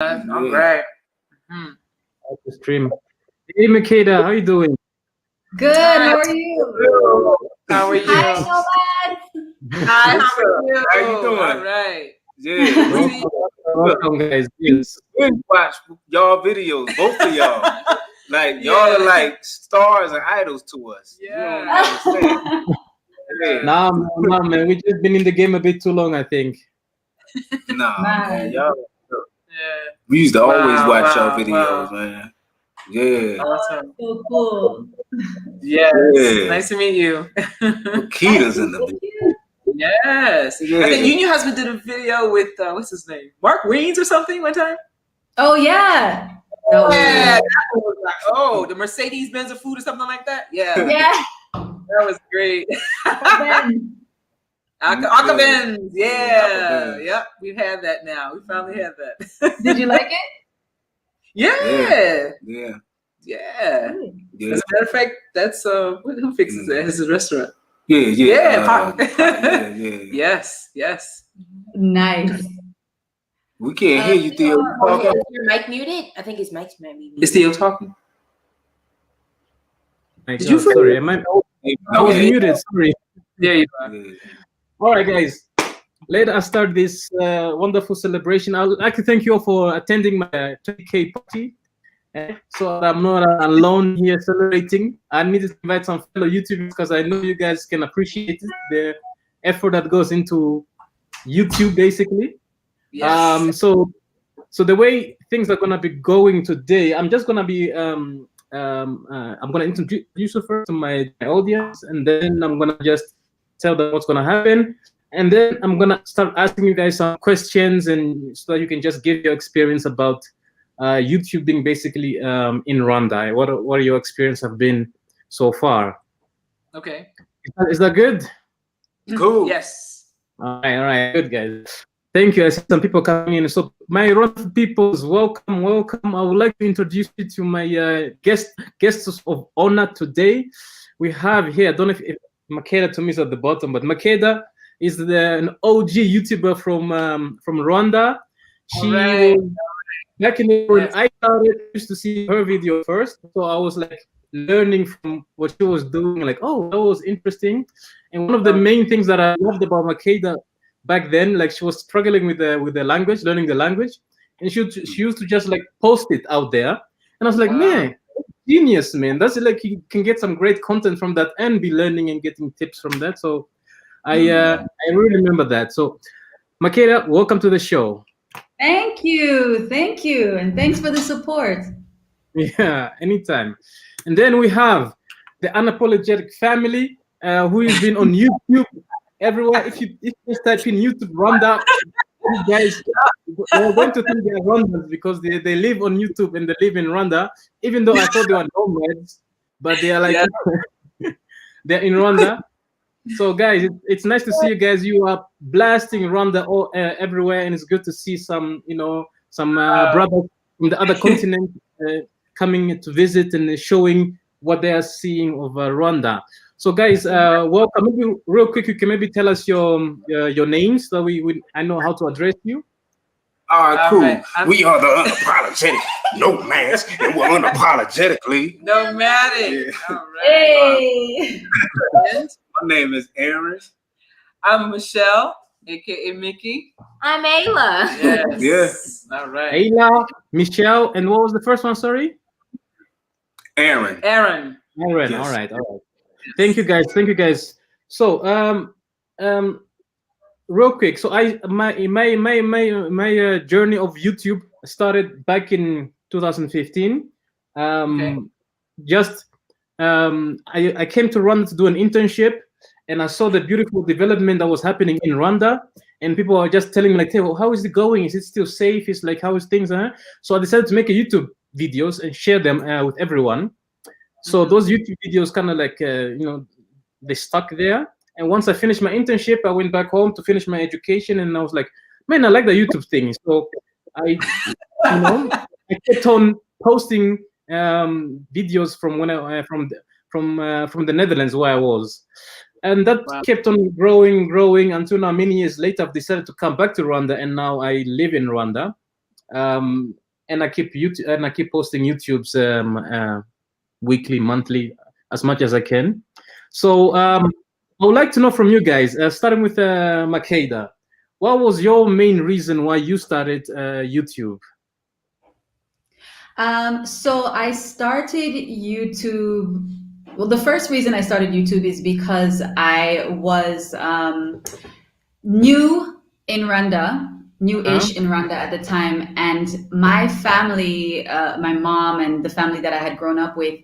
All right. The stream. Hey, Makeda, how you doing? Good. How are you? How are you? Hi, Nomads. Hi, how are you? How you doing? All right. Yeah. Welcome, guys. Yes. We watch y'all videos, both of y'all. Like y'all are like stars and idols to us. Yeah. You don't understand. Yeah. Nah, man. We've just been in the game a bit too long, I think. Nah, Nice. man, y'all. Yeah. We used to always Wow, watch y'all wow, videos, wow. man. Yeah. Awesome. So cool. Yes. Yeah. Nice to meet you. Makeda's in the Yes. Yeah. I think you and your husband did a video with what's his name? Mark Weens or something one time? Oh yeah. Yeah. That was like, oh, the Mercedes Benz of food or something like that? Yeah. Yeah. That was great. Ben. Aka Benz. Yeah. Benz. Yep. We've had that now. We finally had that. Did you like it? Yeah. Yeah. Yeah. Yeah. As a matter of fact, that's who fixes that? It's a restaurant. Yeah. Yeah. Yeah. Yes. Yes. Nice. We can't hear you, Theo. You talking? Is your mic muted? I think his mic's maybe muted. Is Theo talking? Did you sorry, I was muted. Sorry. There you are. Yeah. All right, guys. Let us start this wonderful celebration. I would like to thank you all for attending my 20K party. So I'm not alone here celebrating. I needed to invite some fellow YouTubers because I know you guys can appreciate it, the effort that goes into YouTube, basically. Yes. So the way things are gonna be going today, I'm just gonna be I'm gonna introduce you first to my audience, and then I'm gonna just tell them what's gonna happen, and then I'm gonna start asking you guys some questions, and so that you can just give your experience about YouTube being basically in Rwanda. What your experience have been so far? Okay. Is that good? Cool. Yes. All right, good guys. Thank you. I see some people coming in. So my Rwanda peoples, welcome. I would like to introduce you to my guests of honor today. We have here, I don't know if Makeda to me is at the bottom, but Makeda is an OG YouTuber from Rwanda. She was, back in the when I started, I used to see her video first, so I was like learning from what she was doing. Like, oh, that was interesting. And one of the main things that I loved about Makeda back then, like she was struggling with the language, learning the language, and she used to just like post it out there. And I was like, man, genius, man. That's like you can get some great content from that and be learning and getting tips from that. So I really remember that. So Makeda, welcome to the show. Thank you, and thanks for the support. Yeah, anytime. And then we have the Unapologetic family, who has been on YouTube everywhere. If you just type in YouTube Rwanda, you guys are going to think they're Rwandans because they live on YouTube and they live in Rwanda. Even though I thought they were nomads, but they are like they're in Rwanda. So guys, it's nice to see you guys. You are blasting Rwanda all everywhere, and it's good to see some brothers from the other continent coming to visit and showing what they are seeing of Rwanda. So guys, welcome. Maybe real quick, you can maybe tell us your names so I know how to address you. All right, cool. Right. We are the Unapologetic Nomads, and we're unapologetically Nomadic. Yeah. All right. Hey. And My name is Aaron. I'm Michelle, aka Mickey. I'm Ayla. Yes. All right. Ayla, Michelle, and what was the first one? Sorry. Aaron. Aaron. Aaron. Yes. All right. Thank you guys. So real quick, so my journey of YouTube started back in 2015. Just I came to Rwanda to do an internship, and I saw the beautiful development that was happening in Rwanda, and people are just telling me like, hey, well, how is it going? Is it still safe? It's like, how is things? So I decided to make a YouTube videos and share them with everyone. So those YouTube videos kind of like they stuck there. And once I finished my internship, I went back home to finish my education, and I was like, man, I like the YouTube thing. So I kept on posting videos from when from the Netherlands where I was, and that kept on growing until now. Many years later, I've decided to come back to Rwanda, and now I live in Rwanda. and I keep posting YouTube's weekly, monthly, as much as I can. So I would like to know from you guys, starting with Makeda, what was your main reason why you started YouTube? So I started YouTube. Well, the first reason I started YouTube is because I was new in Rwanda, new-ish in Rwanda at the time, and my family, my mom and the family that I had grown up with,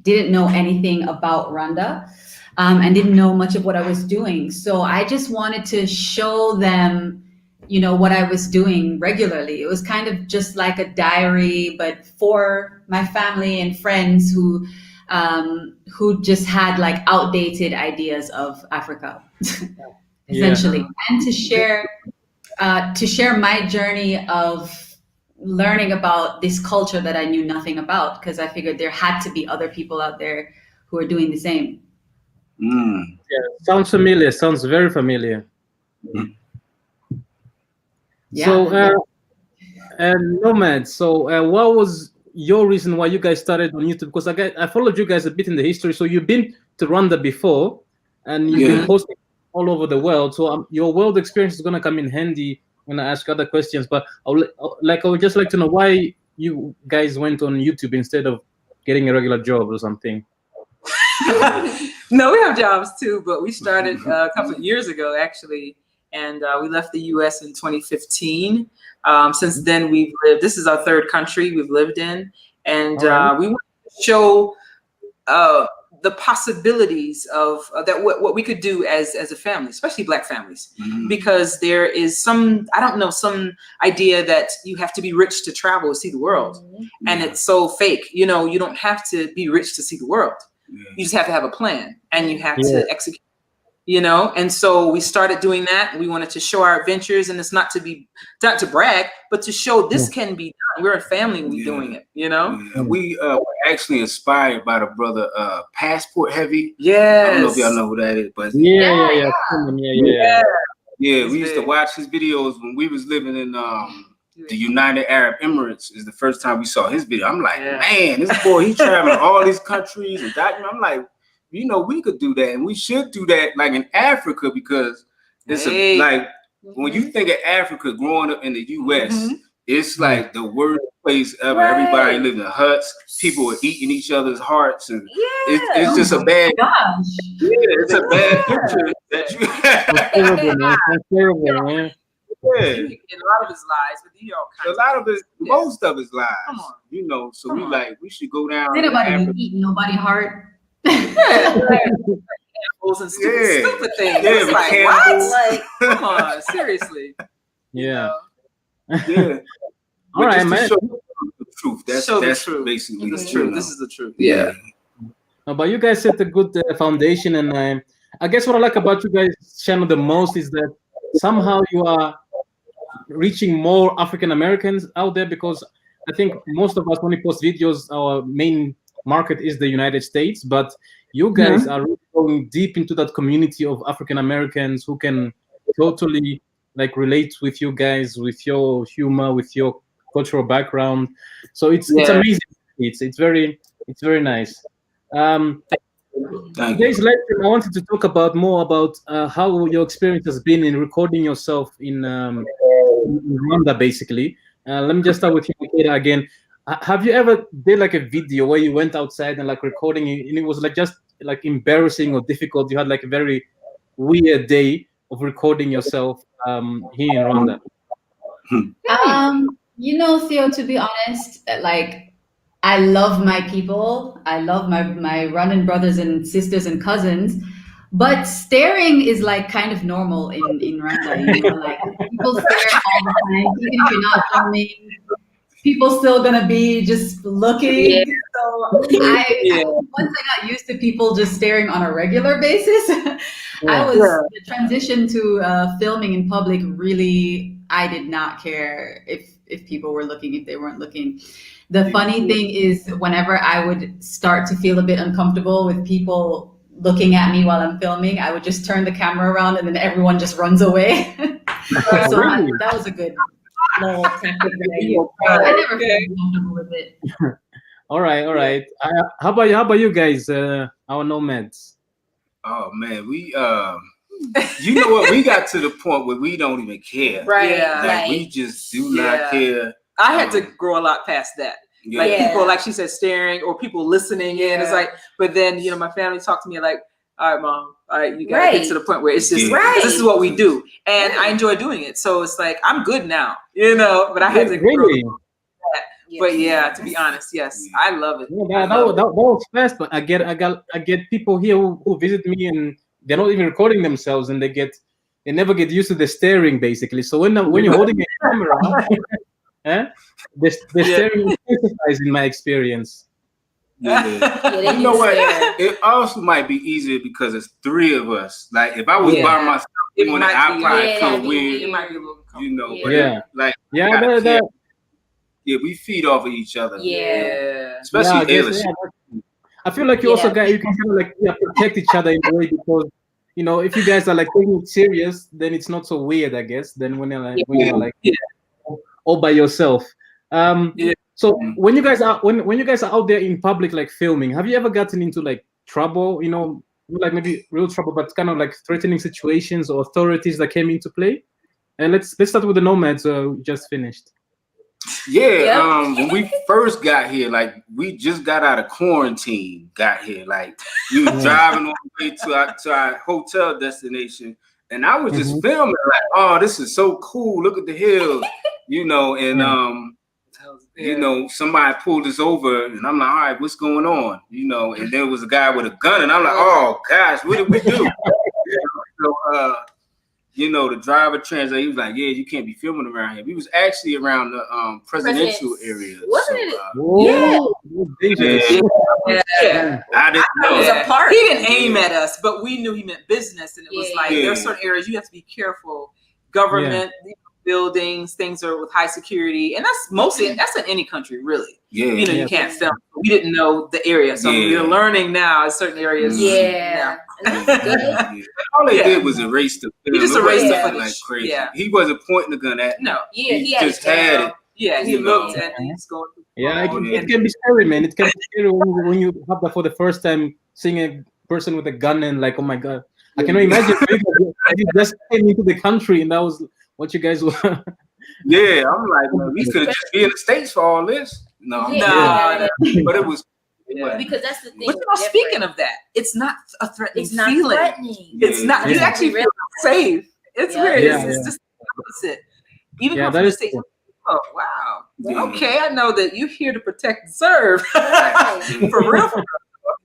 didn't know anything about Rwanda, and didn't know much of what I was doing. So I just wanted to show them, you know, what I was doing regularly. It was kind of just like a diary, but for my family and friends who just had like outdated ideas of Africa, essentially, and to share my journey of learning about this culture that I knew nothing about, because I figured there had to be other people out there who are doing the same. Yeah, sounds familiar. Sounds very familiar. Yeah. So, Nomad, so what was your reason why you guys started on YouTube? Because I followed you guys a bit in the history. So you've been to Rwanda before, and you've been posting all over the world. So your world experience is going to come in handy when I ask other questions. But I would just like to know why you guys went on YouTube instead of getting a regular job or something. No, we have jobs too, but we started a couple of years ago, actually. And we left the U.S. in 2015. Since then, we've lived. This is our third country we've lived in, and we want to show the possibilities of that what we could do as a family, especially Black families, because there is some idea that you have to be rich to travel to see the world, and it's so fake. You know, you don't have to be rich to see the world. You just have to have a plan, and you have to execute. You know, and so we started doing that. We wanted to show our adventures, and it's not to brag, but to show this can be done. We're a family, we doing it, you know? We were actually inspired by the brother Passport Heavy. Yes. I don't know if y'all know who that is, but Yeah. We used to watch his videos when we was living in the United Arab Emirates. Is the first time we saw his video. I'm like, man, this boy, he's traveling all these countries and I'm like, you know, we could do that, and we should do that, like in Africa, because it's like when you think of Africa, growing up in the U.S., it's like the worst place ever. Everybody lived in huts. People were eating each other's hearts, and it's just a bad. It's a bad picture that you. That's terrible, man. Yeah. In a lot of his lies, but he all kinds. A lot of his, most of his lies. Come on, you know. So we should go down. Ain't nobody eating nobody heart. And stupid things. Yeah, like, what? Like, come on, seriously. Yeah. All right, man. Show the truth. That's basically the truth. This is the truth. Yeah. No, but you guys set a good foundation, and I guess what I like about you guys' channel the most is that somehow you are reaching more African Americans out there, because I think most of us, when we post videos, our main market is the United States, but you guys are really going deep into that community of African Americans who can totally like relate with you guys, with your humor, with your cultural background. So it's amazing. It's very nice. Today's lecture, I wanted to talk more about how your experience has been in recording yourself in Rwanda, basically. Let me just start with you, Makeda, again. Have you ever did like a video where you went outside and like recording and it was like just like embarrassing or difficult? You had like a very weird day of recording yourself here in Rwanda. You know, Theo, to be honest, like I love my people. I love my Rwandan brothers and sisters and cousins. But staring is like kind of normal in Rwanda. You know, like people stare all the time, even if you're not filming. People still gonna be just looking. So once I got used to people just staring on a regular basis, the transition to filming in public, really, I did not care if people were looking, if they weren't looking. The funny thing is, whenever I would start to feel a bit uncomfortable with people looking at me while I'm filming, I would just turn the camera around and then everyone just runs away. That was a good little tactic that I use. I never Okay. felt comfortable with it. All right, all right. How about you guys, our nomads? Oh man, we you know what? We got to the point where we don't even care. Right. Yeah. Like Right. we just do Yeah. not care. I had to grow a lot past that. Like Yeah. people, like she said, staring or people listening in. It's Yeah. like, but then my family talked to me like, all right, mom, all right, you gotta get to the point where it's just Yeah. this is what we do, and I Right. enjoy doing it. So it's like I'm good now, but I had to grow. Really? But yeah, to be honest, yes, I love it. Yeah, that was fast. But I get people here who visit me and they're not even recording themselves, and they never get used to the staring basically. So when you're holding a camera, the staring intensifies in my experience. Yeah. Yeah, You know what? stare. It also might be easier because it's three of us. Like if I was Yeah. by myself It doing it, might I be- probably yeah, feel that'd be weird. It might be a little uncomfortable. You know, but Yeah. like Yeah, gotta that, yeah, we feed off of each other. Yeah. Especially I guess, Ayla. I feel like you Yeah. also you can kind of like protect each other in a way because if you guys are like taking it serious, then it's not so weird, I guess. Then when you're like all by yourself. Yeah. So when you guys are out there in public like filming, have you ever gotten into like trouble? Like maybe real trouble, but kind of like threatening situations or authorities that came into play? And let's start with the nomads. Just finished. Yeah, when we first got here, like we just got out of quarantine, got here. Like we were driving on the way to our hotel destination, and I was just filming like, oh, this is so cool. Look at the hills, and somebody pulled us over, and I'm like, all right, what's going on? And there was a guy with a gun, and I'm like, oh gosh, what did we do? So the driver translator, he was like, yeah, you can't be filming around here. We was actually around the presidential area. Wasn't so, Yeah. I didn't know. It was a park. He didn't aim at us, but we knew he meant business, and it was like there are Yeah. certain areas you have to be careful. Government buildings, things are with high security, and that's in any country, really. Yeah. You can't film. We didn't know the area, so we're learning now in certain areas. Yeah. And that's good. All they did was erase the film. He just It erased wasn't the nothing footage. like crazy. Yeah. He wasn't pointing the gun at me. No. Yeah, He had just it had down. it. Yeah, he You know. looked and he's going. Yeah, it can be scary, man. It can be scary when you have that for the first time, seeing a person with a gun and like, oh my god, I cannot imagine if you just came into the country and that was what you guys were. Yeah, I'm like, man, we could just be in the States for all this. No, No. but it was. Yeah. Because that's the thing. But speaking of that, it's not a threatening it's not feeling. threatening. It's Yeah. not. You Yeah. actually feel safe. It's Yeah. weird. Yeah, It's just the opposite. Even Yeah, from that the is States. true. Oh wow. Yeah. Okay, I know that you're here to protect and serve. Right. For real.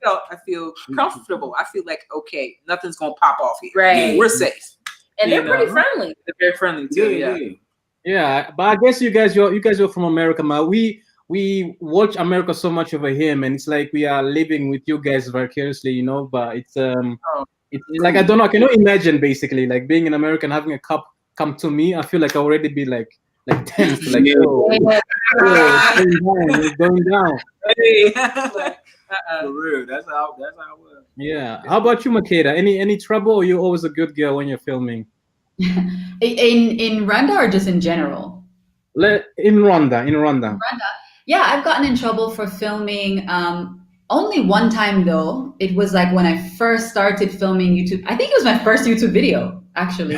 I feel comfortable. I feel like okay, nothing's gonna pop off here. Right. We're safe. And they're You know. pretty friendly. They're very friendly too. Yeah. Yeah, but I guess you guys are from America, man. We watch America so much over here, man. It's like we are living with you guys vicariously, But it's like I don't know. I cannot imagine basically like being in America and having a cup come to me. I feel like I already be like tense, like it's going down. Hey. For real, that's how it was. Yeah. How about you, Makeda? Any trouble, or you always a good girl when you're filming? In Rwanda or just in general? In Rwanda. Yeah, I've gotten in trouble for filming. Only one time though. It was like when I first started filming YouTube. I think it was my first YouTube video, actually.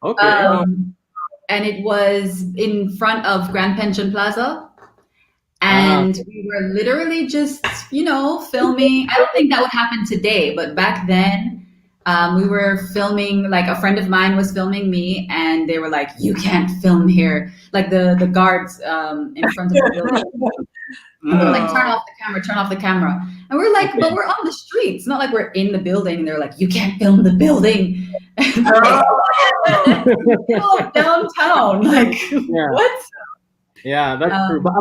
Okay. And it was in front of Grand Pension Plaza. And we were literally just, filming. I don't think that would happen today, but back then we were filming, like a friend of mine was filming me and they were like, you can't film here. Like the guards in front of the building. They were like, turn off the camera. And we're like, but we're on the street. It's not like we're in the building. And they're like, you can't film the building. Downtown. Like, what? Yeah, that's true. But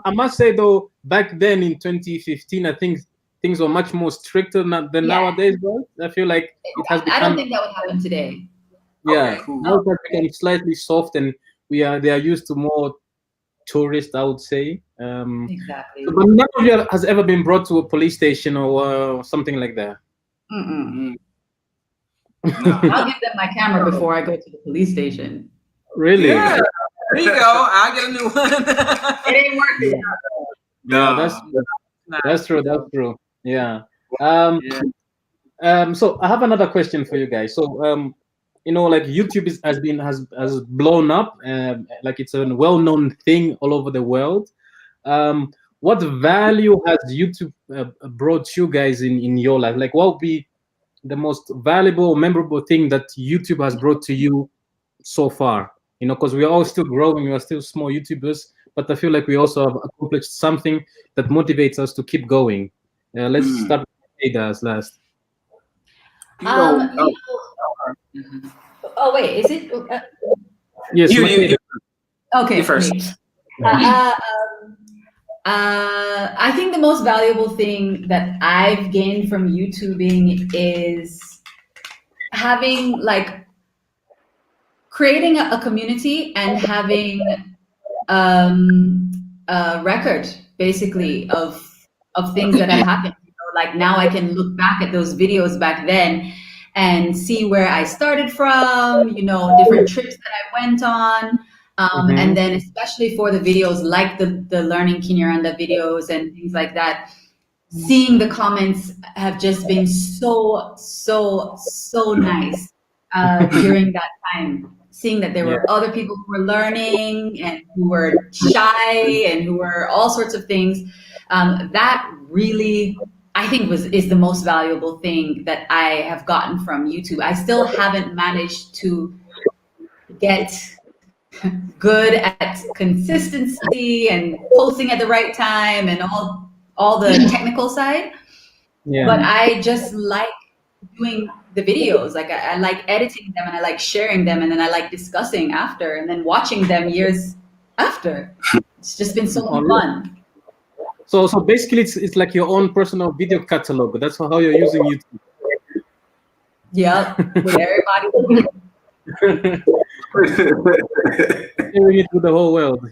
I must say though, back then in 2015, I think things were much more stricter than nowadays, bro. I feel like it has become. I don't think that would happen today. Yeah, now it has become slightly soft, and they are used to more tourists, I would say. Exactly. But none of you has ever been brought to a police station or something like that. Mm-mm. I'll give them my camera before I go to the police station. Really? Yeah. There you go. I'll get a new one. It ain't working. Yeah, Nah. that's true. That's true. Yeah. Yeah. So I have another question for you guys. So like YouTube has blown up, like it's a well-known thing all over the world. What value has YouTube brought you guys in your life? Like, what would be the most valuable, memorable thing that YouTube has brought to you so far? Because we are all still growing, we are still small YouTubers, but I feel like we also have accomplished something that motivates us to keep going. Let's start with Makeda as last. Oh wait, is it? Yes, You Okay, you first. me. I think the most valuable thing that I've gained from YouTubing is having creating a community and having a record basically of things that have happened. Like now I can look back at those videos back then and see where I started from, different trips that I went on. And then especially for the videos like the Learning Kinyarwanda videos and things like that, seeing the comments have just been so nice during that time. Seeing that there were other people who were learning and who were shy and who were all sorts of things. That really, I think, is the most valuable thing that I have gotten from YouTube. I still haven't managed to get good at consistency and posting at the right time and all the technical side. Yeah. But I just like doing the videos. Like I like editing them and I like sharing them and then I like discussing after and then watching them years after. It's just been so fun. So basically it's like your own personal video catalog. That's how you're using YouTube. Yeah, with everybody. Sharing it with the whole world.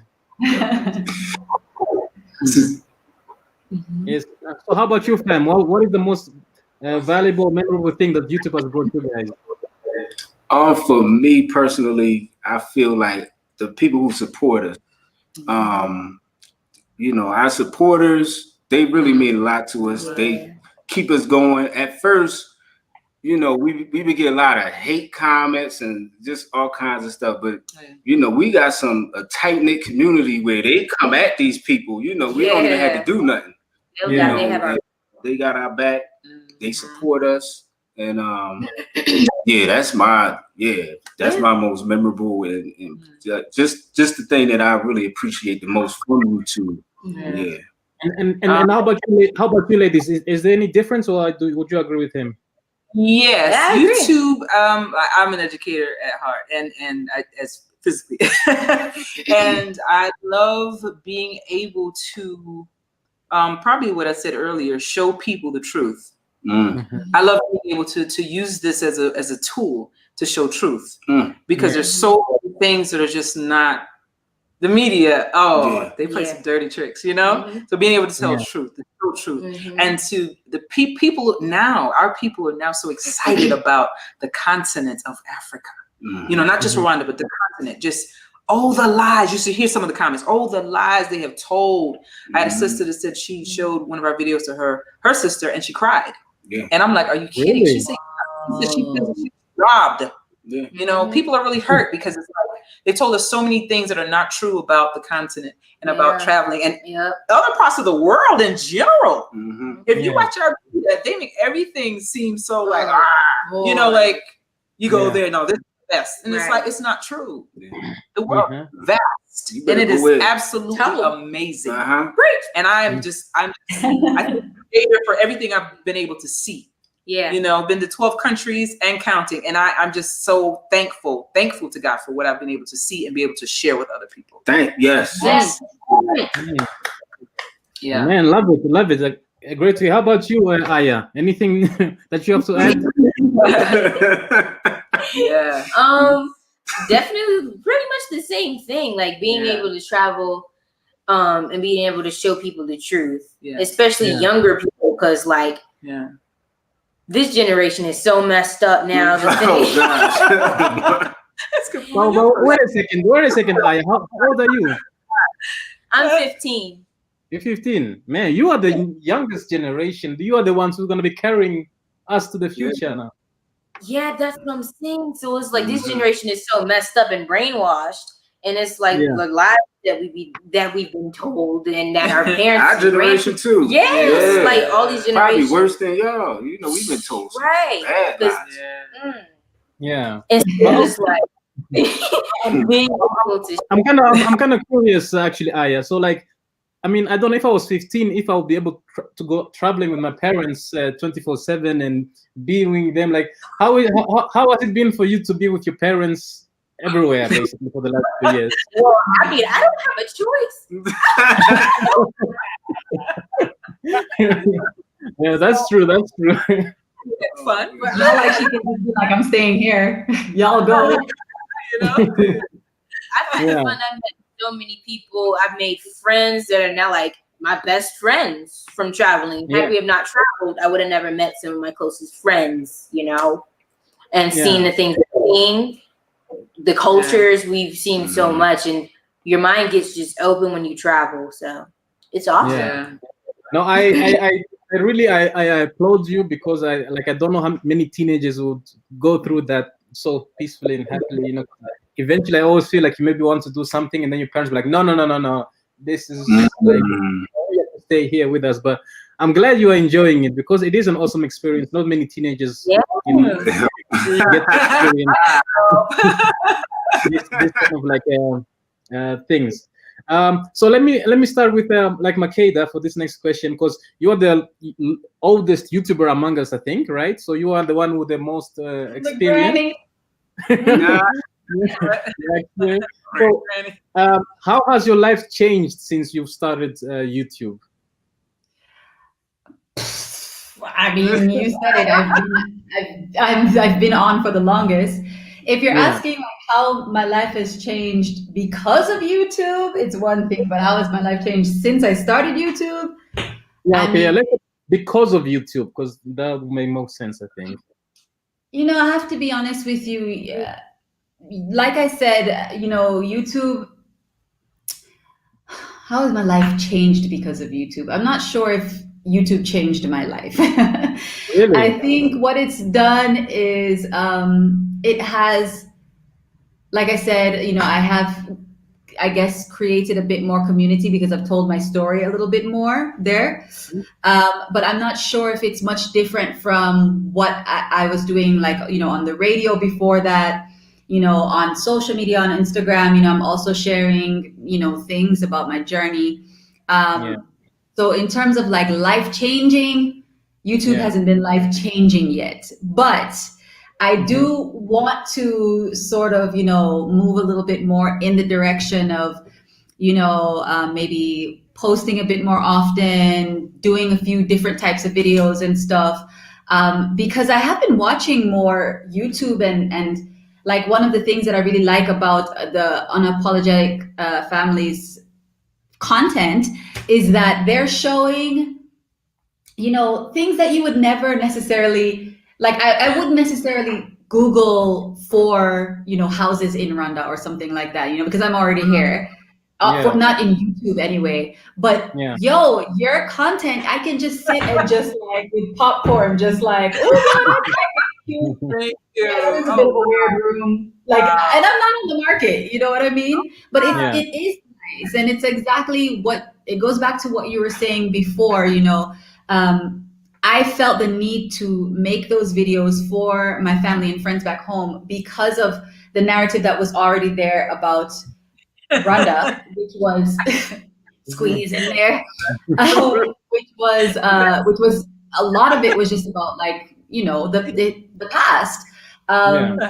Yes. So how about you, fam? What is the most valuable, memorable thing that YouTube has brought you guys? For me personally, I feel like the people who support us, our supporters, they really mean a lot to us. They keep us going. At first, we would get a lot of hate comments and just all kinds of stuff. But, we got a tight-knit community where they come at these people. We don't even have to do nothing. They got our back. They support us. And, that's my most memorable and just the thing that I really appreciate the most from YouTube. Yeah. And how about you ladies? Is there any difference, or would you agree with him? Yes, Yeah, I agree. YouTube. I'm an educator at heart, and as physically, and I love being able to, probably what I said earlier, show people the truth. I love being able to use this as a tool to show truth, because there's so many things that are just not. The media, they play some dirty tricks, So being able to tell truth, the true truth, and to the people now, our people are now so excited about the continent of Africa. Not just Rwanda, but the continent. Just the lies. You should hear some of the comments. The lies they have told. I had a sister that said she showed one of our videos to her sister, and she cried. Yeah. And I'm like, "Are you kidding?" Really? She said she was robbed. Yeah. People are really hurt because it's like they told us so many things that are not true about the continent and about traveling and other parts of the world in general. If you watch our video, they make everything seem so like, like you go there, no, this is the best. And it's like, it's not true. The world is vast and it is absolutely amazing. Great. And I'm for everything I've been able to see. Yeah, been to 12 countries and counting, and I'm just so thankful to God for what I've been able to see and be able to share with other people. Yes. Yeah, man, love it. Like, great to hear. How about you, Aya? Anything that you have to add? Yeah. Definitely, pretty much the same thing. Like being able to travel, and being able to show people the truth, especially younger people, because this generation is so messed up now. That's good. Well, wait a second, Aya. How old are you? I'm 15. You're 15. Man, you are the youngest generation. You are the ones who are going to be carrying us to the future now. Yeah, that's what I'm saying. So it's like this generation is so messed up and brainwashed, and it's like the lies that we've been told, and that our parents, our generation too. Yes, like all these generations, probably worse than y'all. You know, we've been told right. bad lies. Yeah. And so it's like being able to. I'm kind of curious, actually, Aya. So, like, I mean, I don't know if I was 15, if I would be able to go traveling with my parents 24/7 and being with them. Like, how has it been for you to be with your parents everywhere, basically, for the last 2 years? Well, I mean, I don't have a choice. Yeah, that's true. That's true. It's fun. But not like she can just be like, I'm staying here. Y'all go. You know? I've had fun. I've met so many people. I've made friends that are now like my best friends from traveling. Had we have not traveled, I would have never met some of my closest friends, you know, and seen the things we've seen, the cultures we've seen so much, and your mind gets just open when you travel. So it's awesome. Yeah. No, I really applaud you, because I don't know how many teenagers would go through that so peacefully and happily. You know, eventually I always feel like you maybe want to do something, and then your parents be like, no, this is like, you have to stay here with us. But I'm glad you are enjoying it, because it is an awesome experience. Not many teenagers you know, get to experience this kind of like things. So let me start with like Makeda for this next question, because you are the oldest YouTuber among us, I think, right? So you are the one with the most experience. So, how has your life changed since you've started YouTube? I mean, you said it. I've been on for the longest. If you're asking like how my life has changed because of YouTube, it's one thing. But how has my life changed since I started YouTube? Because of YouTube, because that would make more sense, I think. You know, I have to be honest with you. Like I said, you know, YouTube. How has my life changed because of YouTube? I'm not sure if YouTube changed my life. Really? I think what it's done is it has, like I said, you know, I have, I guess, created a bit more community because I've told my story a little bit more there. But I'm not sure if it's much different from what I was doing, like, you know, on the radio before that, you know, on social media, on Instagram. You know, I'm also sharing, you know, things about my journey. So in terms of like life changing, YouTube hasn't been life changing yet, but I do want to sort of, you know, move a little bit more in the direction of, you know, maybe posting a bit more often, doing a few different types of videos and stuff, because I have been watching more YouTube, and like one of the things that I really like about the Unapologetic family's content is that they're showing, you know, things that you would never necessarily, like I wouldn't necessarily Google for, you know, houses in Rwanda or something like that, you know, because I'm already here. Not in YouTube anyway, but yo, your content, I can just sit and just like with popcorn, just like, oh, thank you. Yeah, it's a bit of a weird room, like, and I'm not on the market, you know what I mean? But it is nice, and it's exactly what it goes back to what you were saying before, you know. I felt the need to make those videos for my family and friends back home because of the narrative that was already there about Rwanda, which was squeeze in there, which was a lot of it was just about, like, you know, the past.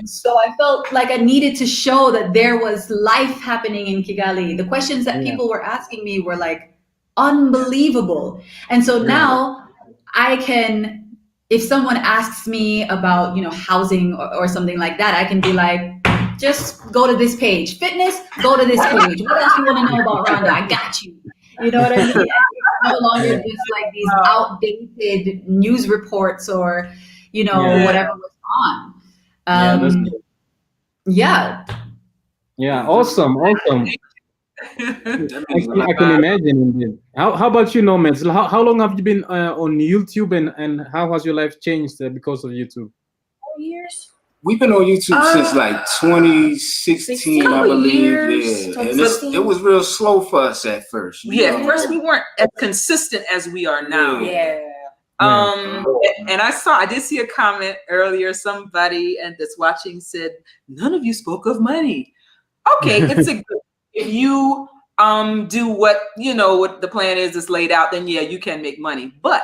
So I felt like I needed to show that there was life happening in Kigali. The questions that people were asking me were like unbelievable. And so now I can, if someone asks me about, you know, housing or something like that, I can be like, just go to this page. Fitness, go to this page. What else you want to know about Rwanda? I got you. You know what I mean? And it's no longer just like these outdated news reports or, you know, whatever was on. Yeah. Yeah, awesome. That means a I can lot. imagine indeed. How about you, Nomads? How long have you been on YouTube, and how has your life changed because of YouTube? 4 years. We've been on YouTube since like 2016, I believe. years, Yeah, and it was real slow for us at first. Yeah, at first we weren't as consistent as we are now. Yeah. And I did see a comment earlier. Somebody that's watching said, "None of you spoke of money." Okay, it's a good. If you do what what the plan is laid out, then yeah, you can make money. But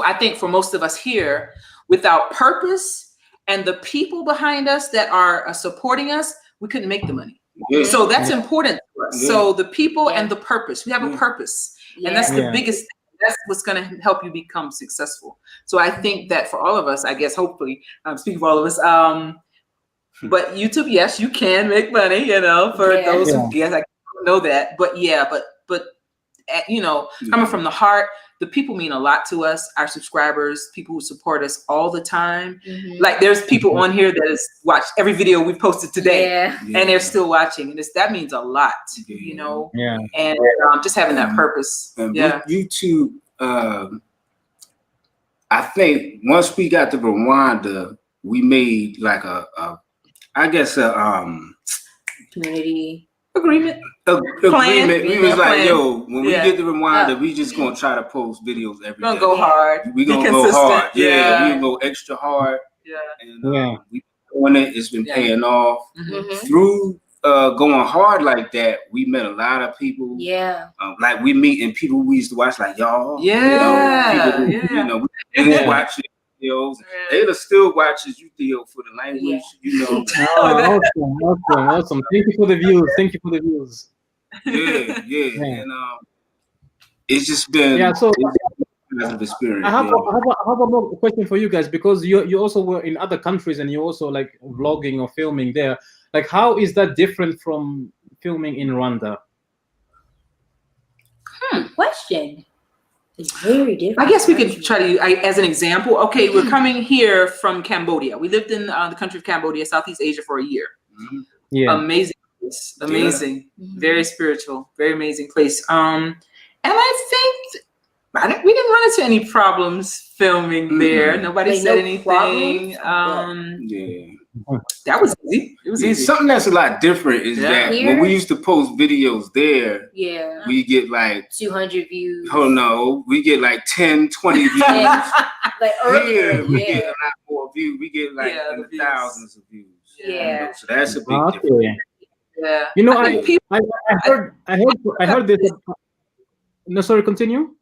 I think for most of us here, without purpose and the people behind us that are supporting us, we couldn't make the money. Yeah. So that's important to us. Yeah. So the people and the purpose, we have a purpose, and that's the biggest thing. That's what's going to help you become successful. So I think that for all of us, I guess, hopefully, I'm speaking for all of us. But YouTube, yes, you can make money. For those who guess, I don't know that, but coming from the heart, the people mean a lot to us. Our subscribers, people who support us all the time. Like there's people on here that has watched every video we've posted today, and they're still watching, and that means a lot. And just having that purpose. And YouTube, I think once we got to Rwanda, we made like I guess community agreement. Agreement. We was like, yo, when we get to Rwanda, we just gonna try to post videos every day. We're gonna go hard. We gonna go hard. Yeah, we gonna go extra hard. And we doing it. It's been paying off. Through going hard like that, we met a lot of people. Like we meeting people we used to watch, like y'all. We watching videos. They'll still watches you, Theo, for the language. Awesome. Thank you for the views. Yeah. And it's just been positive experience. I have a more question for you guys, because you also were in other countries and you also like vlogging or filming there. Like, how is that different from filming in Rwanda? Question. It's very different. I guess we could try to, as an example. Okay, we're coming here from Cambodia. We lived in the country of Cambodia, Southeast Asia, for a year. Amazing place. Amazing. Very spiritual. Very amazing place. And I think we didn't run into any problems filming there. Nobody said anything. That was easy. It was easy. Something that's a lot different is that when we used to post videos there, we get like 200 views. Oh no, we get like 10, 20 views. Like earlier, we get a lot more views. We get like in the thousands of views. So that's a big difference. I heard this. No, sorry, continue.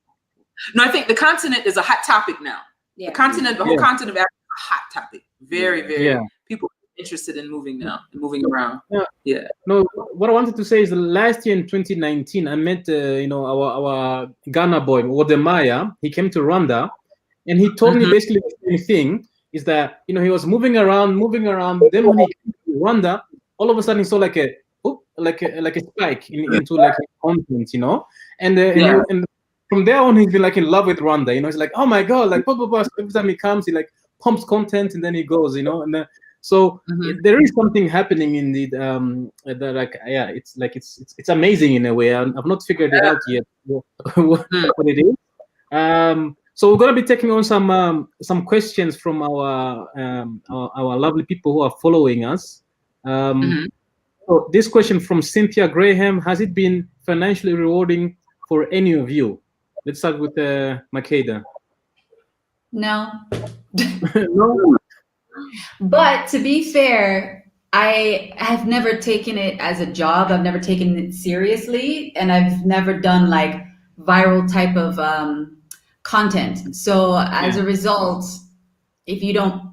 No, I think the continent is a hot topic now. The whole continent of Africa is a hot topic. Very, very. People are interested in moving now, moving around. No, what I wanted to say is last year in 2019, I met our Ghana boy, Wodemaya. He came to Rwanda, and he told me basically the same thing. Is that he was moving around. Then when he came to Rwanda, all of a sudden he saw like a spike into like content, and from there on, he's been like in love with Rwanda. He's like, oh my god, like every time he comes, he like pumps content and then he goes, and so there is something happening indeed. It's amazing in a way. I've not figured it out yet what it is. So we're gonna be taking on some questions from our lovely people who are following us. So this question from Cynthia Graham: has it been financially rewarding for any of you? Let's start with Makeda. No. No. But to be fair, I have never taken it as a job. I've never taken it seriously, and I've never done like viral type of content. So as a result, if you don't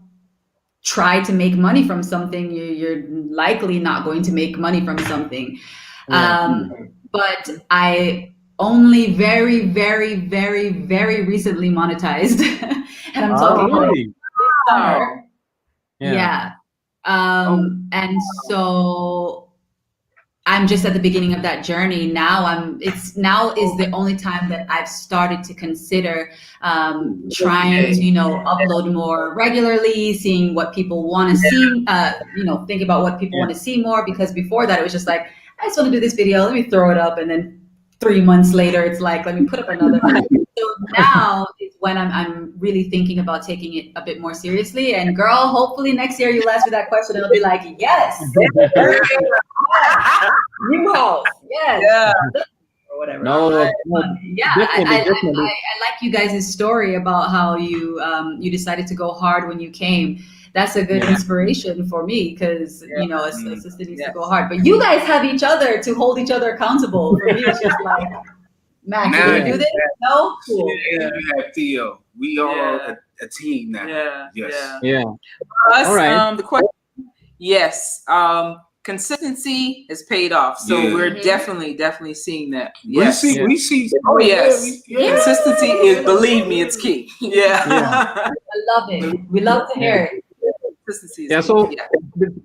try to make money from something, you're likely not going to make money from something. But I only very, very, very, very recently monetized. And I'm talking really? summer. And so I'm just at the beginning of that journey. Now now is the only time that I've started to consider trying to, upload more regularly, seeing what people want to see, think about what people want to see more, because before that it was just like, I just want to do this video, let me throw it up, and then 3 months later it's like, let me put up another one. So now is when I'm really thinking about taking it a bit more seriously. And girl, hopefully next year you'll ask me that question and I'll be like, yes. New house, yes. Yeah. Or whatever. No, I like you guys' story about how you decided to go hard when you came. That's a good inspiration for me, because a sister needs to go hard. But you guys have each other to hold each other accountable. For me, it's just like, Max, can you do this? No? Cool. Yeah, you have Theo. We are a team now. Yeah. Yes. Yeah. Us, All right. the question, yes. Consistency has paid off. So we're definitely seeing that. Yes. We see. Oh, yes. Consistency is, believe me, it's key. Yeah. I love it. We love to hear it. Consistency is Yeah, key. so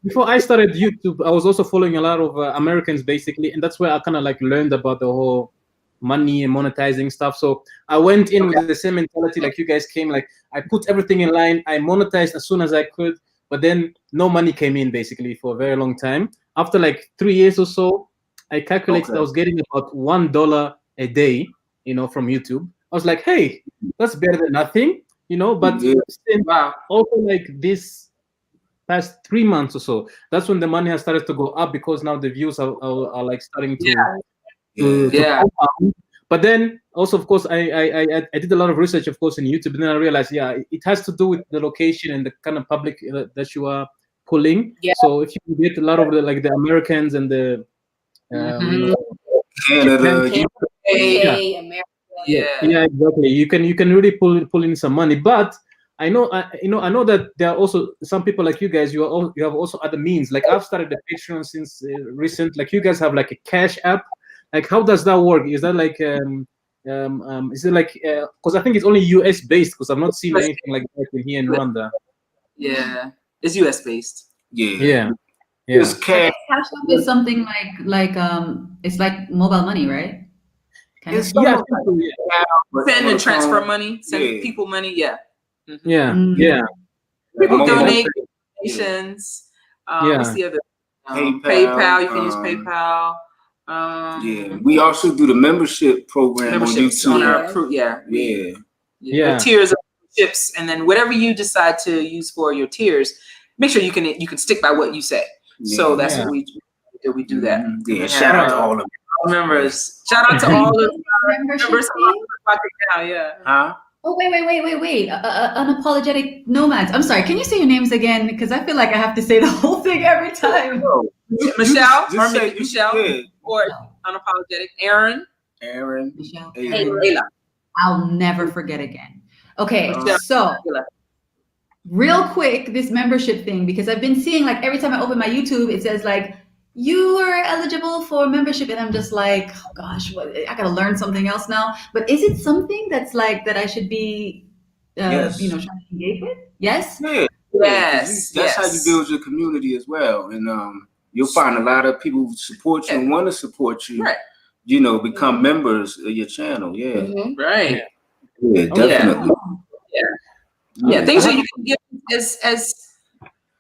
before I started YouTube, I was also following a lot of Americans, basically, and that's where I kind of like learned about the whole money and monetizing stuff. So I went in with the same mentality like you guys came, like I put everything in line, I monetized as soon as I could, but then no money came in basically for a very long time. After like 3 years or so, I calculated I was getting about $1 a day, from YouTube. I was like, hey, that's better than nothing, but also like this past 3 months or so, that's when the money has started to go up, because now the views are like starting to compound. But then also, of course, I did a lot of research, of course, in YouTube, and then I realized, it has to do with the location and the kind of public that you are pulling. So if you get a lot of the Americans and the Canada, America. Yeah, exactly. You can really pull in some money, but I know that there are also some people like you guys. You have also other means. Like I've started the Patreon since recent. Like you guys have like a cash app. Like how does that work? Is that like is it like because I think it's only US based, because I've not seen anything like that in here in Rwanda. Yeah, it's US based. Yeah. Cash App is something like it's like mobile money, right? Send and transfer money, send people money. People donate donations. What's the other? PayPal. You can use PayPal. We also do the membership program on YouTube. On our tiers of chips, and then whatever you decide to use for your tiers, make sure you can stick by what you say. So that's what we do. We do that. Shout out to all of members. Shout out to all the members. Oh, wait. Unapologetic Nomads. I'm sorry. Can you say your names again? Because I feel like I have to say the whole thing every time. Michelle, Michelle, or Unapologetic. Aaron, Michelle. Layla. I'll never forget again. Okay, so real quick, this membership thing, because I've been seeing like every time I open my YouTube, it says like, you are eligible for membership, and I'm just like, oh gosh, I gotta learn something else now. But is it something that's like that I should be, trying to engage with? Yes. Yes. That's how you build your community as well, and you'll find a lot of people who support you and want to support you. Right. Become members of your channel. Yeah. Right. Yeah, definitely. Yeah. Things that you can get as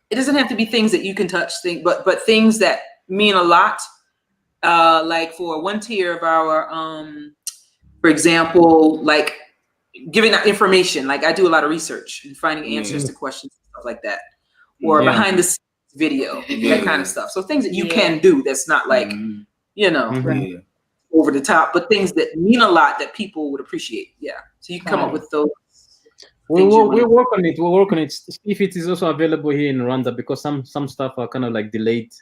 it doesn't have to be things that you can touch, but things that mean a lot. Like for one tier of our, for example, like giving out information. Like I do a lot of research and finding answers to questions and stuff like that, or behind the scenes video, that kind of stuff. So things that you can do that's not like, over the top, but things that mean a lot that people would appreciate. Yeah. So you can come up with those. We'll work on it. We'll work on it. If it is also available here in Rwanda, because some stuff are kind of like delayed.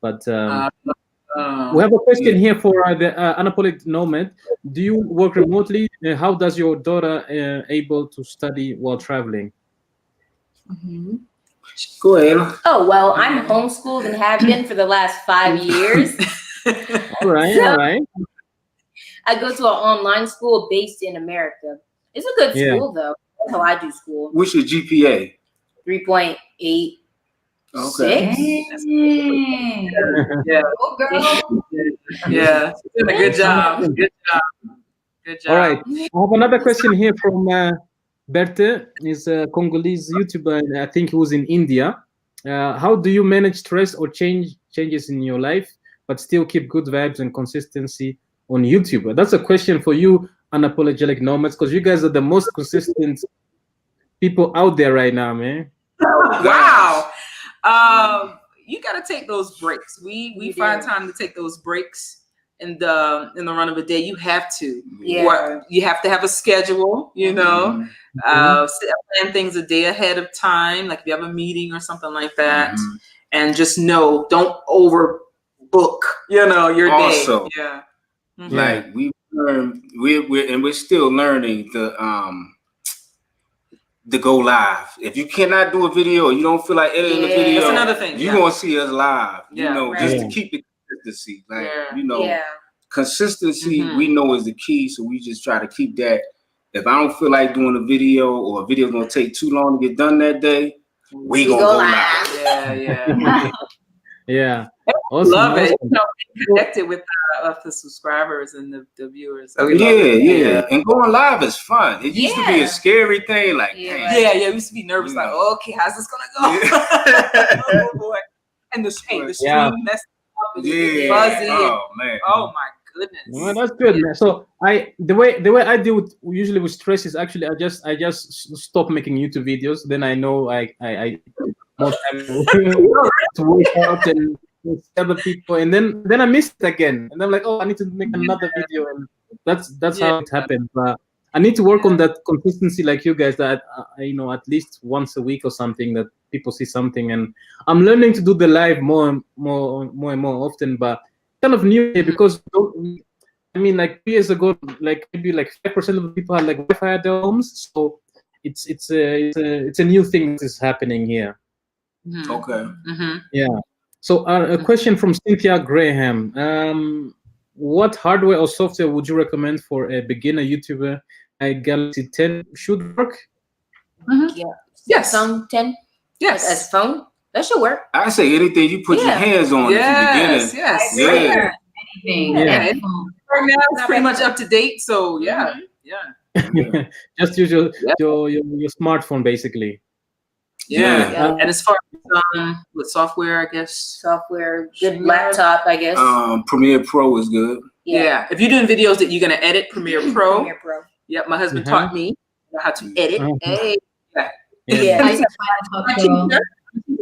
But we have a question here for the Unapolegetic Nomad. Do you work remotely? How does your daughter able to study while traveling? Go ahead. Oh, well, I'm homeschooled and have been for the last 5 years. All right. I go to an online school based in America. It's a good school, though. That's how I do school. What's your GPA? 3.8. Okay. Dang. Yeah. Oh, girl. Yeah. You're doing a good job. Good job. Good job. All right. I have another question here from Berthe. He's a Congolese YouTuber, and I think he was in India. How do you manage stress or changes in your life, but still keep good vibes and consistency on YouTube? That's a question for you, Unapologetic Nomads, because you guys are the most consistent people out there right now, man. Wow. You got to take those breaks. We find time to take those breaks in the run of a day. You have to. Yeah. You have to have a schedule, you know. Plan things a day ahead of time, like if you have a meeting or something like that. And just know, don't overbook, you know, your Also, day. Yeah. Like we learn, we're still learning the go live. If you cannot do a video or you don't feel like editing the video, that's another thing. You're gonna see us live. You know, just to Right. keep the consistency. Like you Yeah. know, consistency we know is the key. So we just try to keep that. If I don't feel like doing a video or a video gonna take too long to get done that day, we gonna go live. Yeah. Yeah. Awesome, Love it. awesome. You know, connected with the subscribers and the viewers. So we Yeah, love it. yeah. And going live is fun. It used to be a scary thing. Like, Yeah, we used to be nervous. You Like, know. okay, how's this gonna go? Oh boy! And the stream messed up. And it's fuzzy. Oh man. Oh my goodness. Well, that's good, man. So the way I deal with usually with stress is actually I just stop making YouTube videos. Then I know I more time to work out and with other people, and then I miss it again, and I'm like, oh, I need to make another video, and that's how it happens. But I need to work on that consistency, like you guys, that you know, at least once a week or something, that people see something. And I'm learning to do the live more and more often, but kind of new here because I mean, like 2 years ago, like maybe like 5% of the people had like Wi-Fi at their homes, so it's a new thing that is happening here. Okay. Yeah. So a question from Cynthia Graham. What hardware or software would you recommend for a beginner YouTuber? A Galaxy 10 should work? Yes. Phone 10. Yes. As phone. That should work. I say anything you put your hands on at the beginning. Yes. Yeah. Anything. Yeah. Right now it's pretty much up to date. So yeah. Just use your smartphone basically. Yeah. And as far as with software, I guess. Software, good laptop, I guess. Premiere Pro is good. Yeah. If you're doing videos that you're gonna edit, Premiere Pro. Premiere Pro. Yep, my husband taught me how to edit. Hey.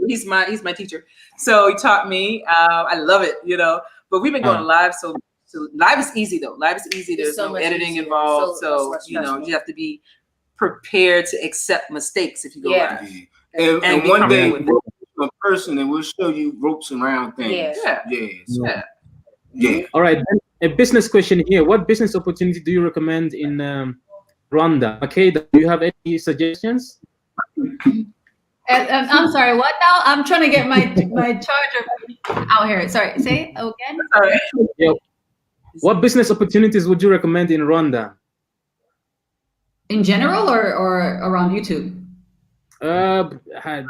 He's my teacher. So he taught me. I love it, you know. But we've been going live, so live is easy though. Live is easy. There's no editing involved. So you know, you have to be prepared to accept mistakes if you go live. And one day a person and we'll show you ropes around things. Yeah. All right. Then a business question here. What business opportunity do you recommend in Rwanda? Makeda, do you have any suggestions? I'm sorry, what now? I'm trying to get my charger out here. Sorry, say it again. Sorry. Yeah. What business opportunities would you recommend in Rwanda? In general or around YouTube?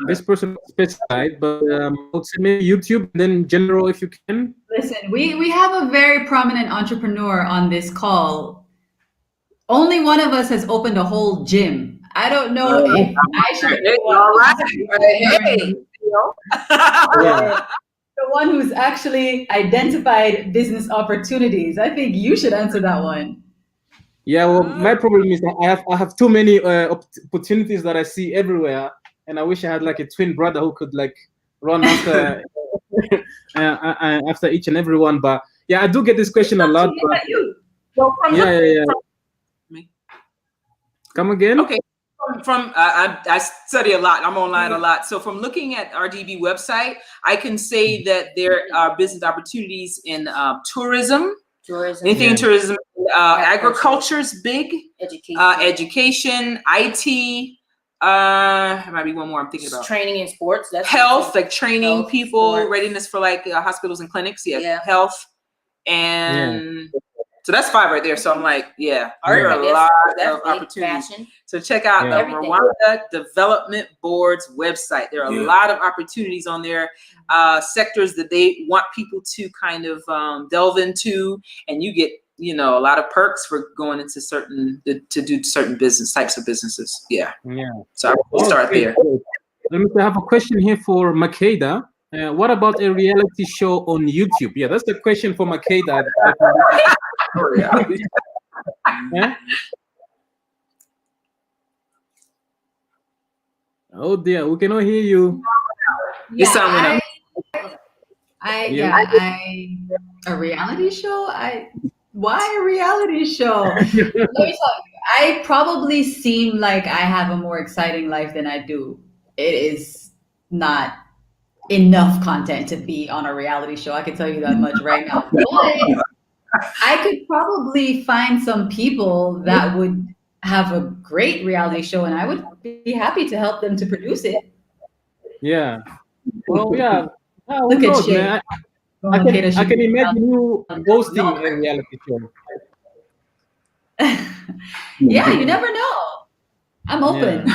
This person specified, but I would say maybe YouTube, and then in general, if you can. Listen, we have a very prominent entrepreneur on this call. Only one of us has opened a whole gym. I don't know if I should be the one who's actually identified business opportunities. I think you should answer that one. Yeah, well, my problem is that I have too many opportunities that I see everywhere, and I wish I had like a twin brother who could like run after after each and every one. But yeah, I do get this question a lot. But, Come again? Okay. I study a lot. I'm online a lot. So from looking at RDB website, I can say that there are business opportunities in tourism. Anything in tourism. Agriculture is big. Education, IT. There might be one more I'm thinking about. Training in sports. That's health, like training health, people, sports. Readiness for like hospitals and clinics. Health. And So that's 5 right there. So I'm like, yeah, there are a That's- lot that's of big opportunities. fashion. So check out the Everything. Rwanda Development Board's website. There are a lot of opportunities on there, sectors that they want people to kind of delve into, and you get, you know, a lot of perks for going into to do certain types of businesses. Yeah. So I will start there. Let me have a question here for Makeda. What about a reality show on YouTube? Yeah, that's the question for Makeda. Yeah? Oh dear, we cannot hear you. You sound a reality show. Why a reality show? Let me tell you, I probably seem like I have a more exciting life than I do. It is not enough content to be on a reality show. I can tell you that much right now. But I could probably find some people that would have a great reality show, and I would be happy to help them to produce it. Yeah. Well, yeah. Look at Shay. Man. I can imagine you hosting a reality show. Yeah, you never know. I'm open.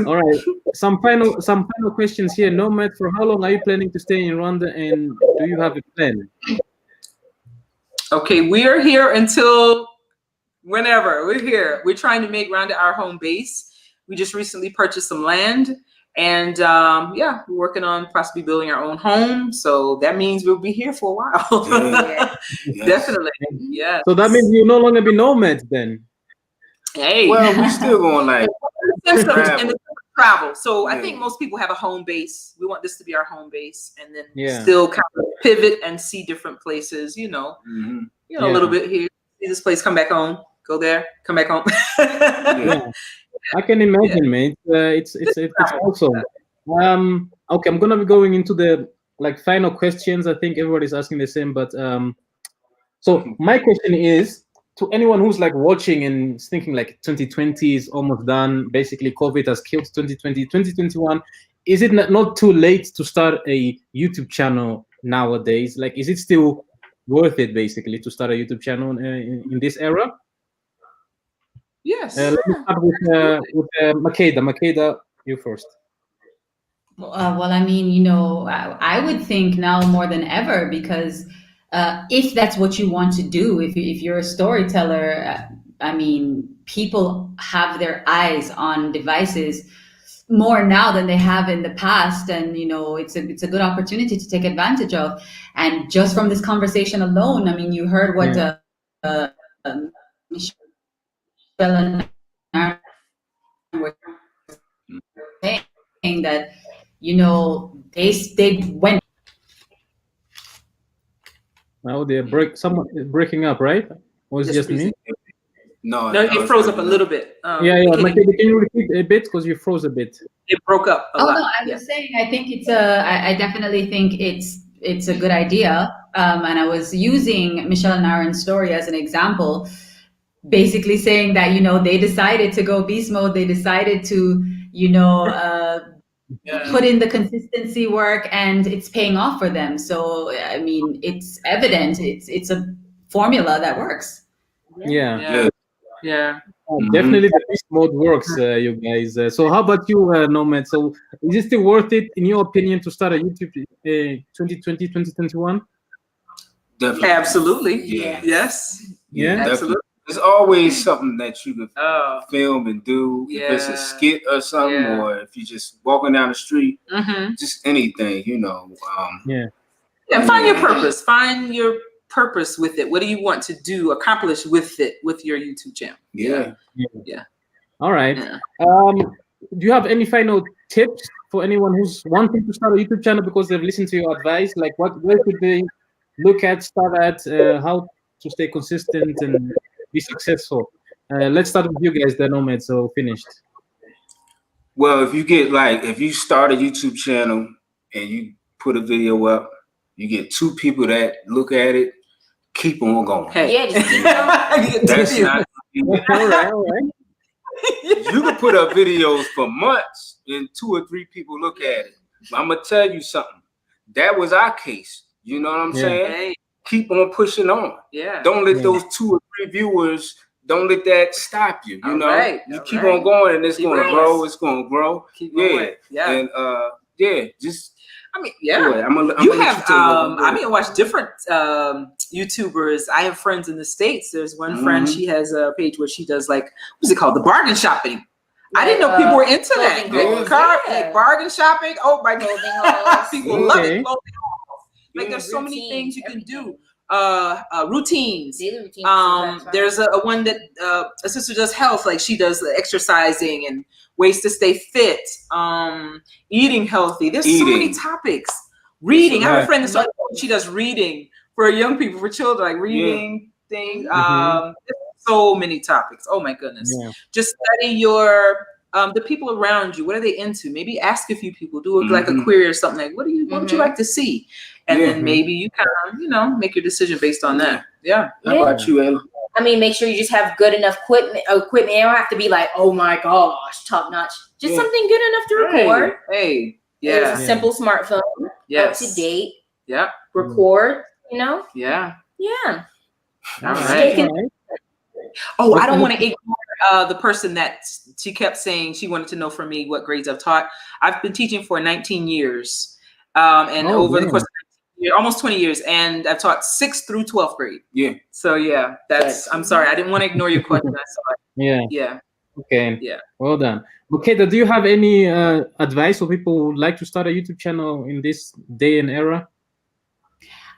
All right. Some final questions here. Nomad, for how long are you planning to stay in Rwanda, and do you have a plan? Okay, we are here until whenever. We're here. We're trying to make Rwanda our home base. We just recently purchased some land, and yeah, we're working on possibly building our own home. So that means we'll be here for a while. Definitely. Yeah. So that means you'll no longer be nomads then. Hey. Well, we still going like travel. So I think most people have a home base. We want this to be our home base, and then still kind of pivot and see different places. You know, a little bit here, see this place, come back home, go there, come back home. I can imagine, mate. It's awesome. Okay, I'm gonna be going into the final questions. I think everybody's asking the same, but so my question is to anyone who's watching and is thinking 2020 is almost done. Basically, COVID has killed 2020. 2021, is it not too late to start a YouTube channel nowadays? Is it still worth it basically to start a YouTube channel in this era? Yes. Let me start with Makeda. Makeda, you first. Well, I mean, I would think now more than ever, because if that's what you want to do, if you're a storyteller, I mean, people have their eyes on devices more now than they have in the past, and it's a good opportunity to take advantage of. And just from this conversation alone, I mean, you heard what Michelle and Aaron were saying, that they went. Now someone is breaking up, right? Or is it just me? No, it froze up a little bit. Makeda, can you repeat a bit, because you froze a bit? It broke up a lot. No, I was saying, I think I definitely think it's a good idea. And I was using Michelle and Aaron's story as an example, basically saying that, they decided to go beast mode. They decided to, put in the consistency work, and it's paying off for them. So, I mean, it's evident. It's a formula that works. Yeah. Mm-hmm. Definitely the beast mode works, you guys. So how about you, Nomad? So is it still worth it, in your opinion, to start a YouTube 2020, 2021? Definitely. Absolutely. Yeah. Yes. Yeah. Absolutely. There's always something that you could film and do. Yeah. If it's a skit or something, or if you're just walking down the street, just anything, Find your purpose. Find your purpose with it. What do you want to do, accomplish with it, with your YouTube channel? Yeah. All right. Do you have any final tips for anyone who's wanting to start a YouTube channel because they've listened to your advice? Where could they look at, start at, how to stay consistent and be successful? Let's start with you guys, the Nomads. So finished. Well, if you start a YouTube channel and you put a video up, you get 2 people that look at it, keep on going. Hey. Just keep going. That's not. All right. You can put up videos for months and 2 or 3 people look at it. I'm gonna tell you something. That was our case. You know what I'm saying? keep on pushing on. Yeah. Don't let those 2 or 3 viewers. Don't let that stop you. You know, you keep on going, and it's going to grow. It's going to grow. Keep going. Yeah. And just. I mean, yeah. I'm you have. I mean, watch different YouTubers. I have friends in the States. There's one friend. She has a page where she does like what's it called, the bargain shopping. I didn't know people were into that. Like bargain shopping. Oh my God, people love it. Like there's so many things you can do. Routines. Daily routines. There's a one that a sister does health, like she does exercising and ways to stay fit, eating healthy. There's so many topics. Reading. I have a friend that she does reading for young people, for children, like reading thing. There's so many topics. Oh my goodness. Just study your the people around you. What are they into? Maybe ask a few people, do like a query or something like what would you like to see? And then maybe you kind of, make your decision based on that. Yeah. How about you, Ella? I mean, make sure you just have good enough equipment. It don't have to be like, oh my gosh, top notch. Just something good enough to record. Hey. Yeah. It's a simple smartphone. Up to date. Yeah. Record, Yeah. Yeah. All right. Oh, I don't want to ignore the person that she kept saying she wanted to know from me what grades I've taught. I've been teaching for 19 years. And over the course of almost 20 years, and I've taught 6th through 12th grade. Yeah. So I'm sorry. I didn't want to ignore your question. I saw it. Yeah. Okay. Yeah. Well done. Makeda, do you have any advice for people who would like to start a YouTube channel in this day and era?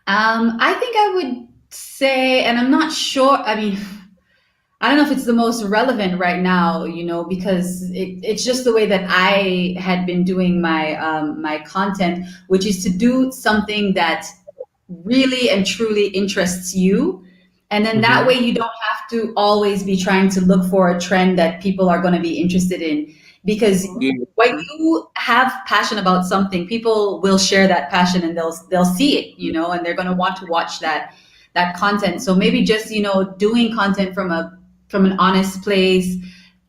I think I would say, and I'm not sure, I mean, I don't know if it's the most relevant right now, because it's just the way that I had been doing my my content, which is to do something that really and truly interests you. And then that way you don't have to always be trying to look for a trend that people are going to be interested in. Because when you have passion about something, people will share that passion and they'll see it, and they're going to want to watch that content. So maybe just, doing content from an honest place,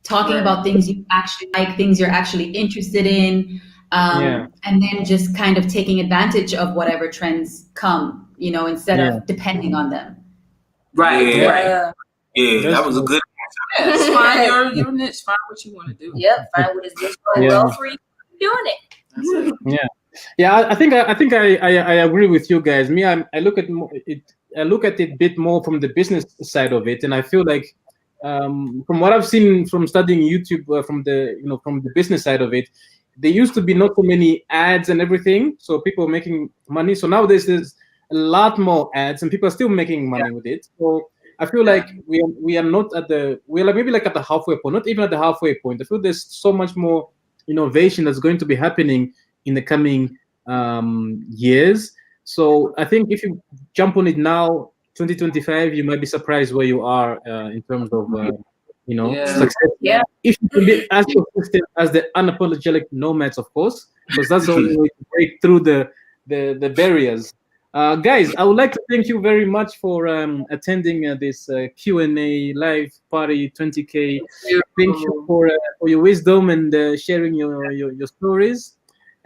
talking about things you actually like, things you're actually interested in, and then just kind of taking advantage of whatever trends come, instead of depending on them. Right. Yeah, that was a good answer. Find your niche, find what you want to do. Yep, find what is just going well for you, doing it. I think I agree with you guys. Me, I look at it a bit more from the business side of it, and I feel like from what I've seen from studying YouTube, from the business side of it, there used to be not so many ads and everything, so people making money. So nowadays there's a lot more ads, and people are still making money with it. So I feel like we are not at maybe like at the halfway point, not even at the halfway point. I feel there's so much more innovation that's going to be happening in the coming years. So I think if you jump on it now, 2025, you might be surprised where you are in terms of success. Yeah. If you can be as consistent as the Unapologetic Nomads, of course, because that's the only way to break through the barriers. Guys, I would like to thank you very much for attending this Q&A live party 20K. Thank you for your wisdom and sharing your stories.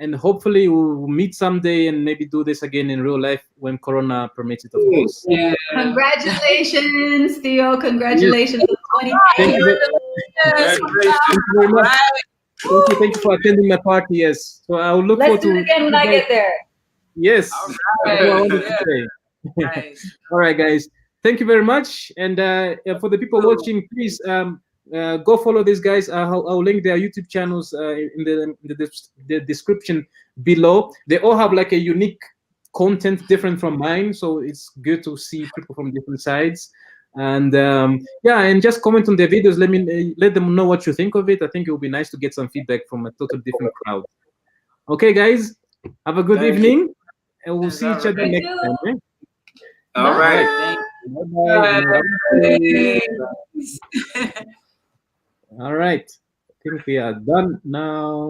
And hopefully we'll meet someday and maybe do this again in real life when Corona permits it, of course. Yeah. Congratulations, Theo. Congratulations on 20K. Thank you very much. Thank you for attending my party. Yes. So I will look forward to. Let's do it again when I get there. Yes. All right. Nice. All right, guys. Thank you very much. And for the people watching, please go follow these guys. I'll link their YouTube channels in the description below. They all have like a unique content different from mine, so it's good to see people from different sides. And and just comment on their videos. Let them know what you think of it. I think it will be nice to get some feedback from a totally different crowd. Okay, guys, have a good evening, and we'll see each other next time. Okay? All right. Bye. All right. I think we are done now.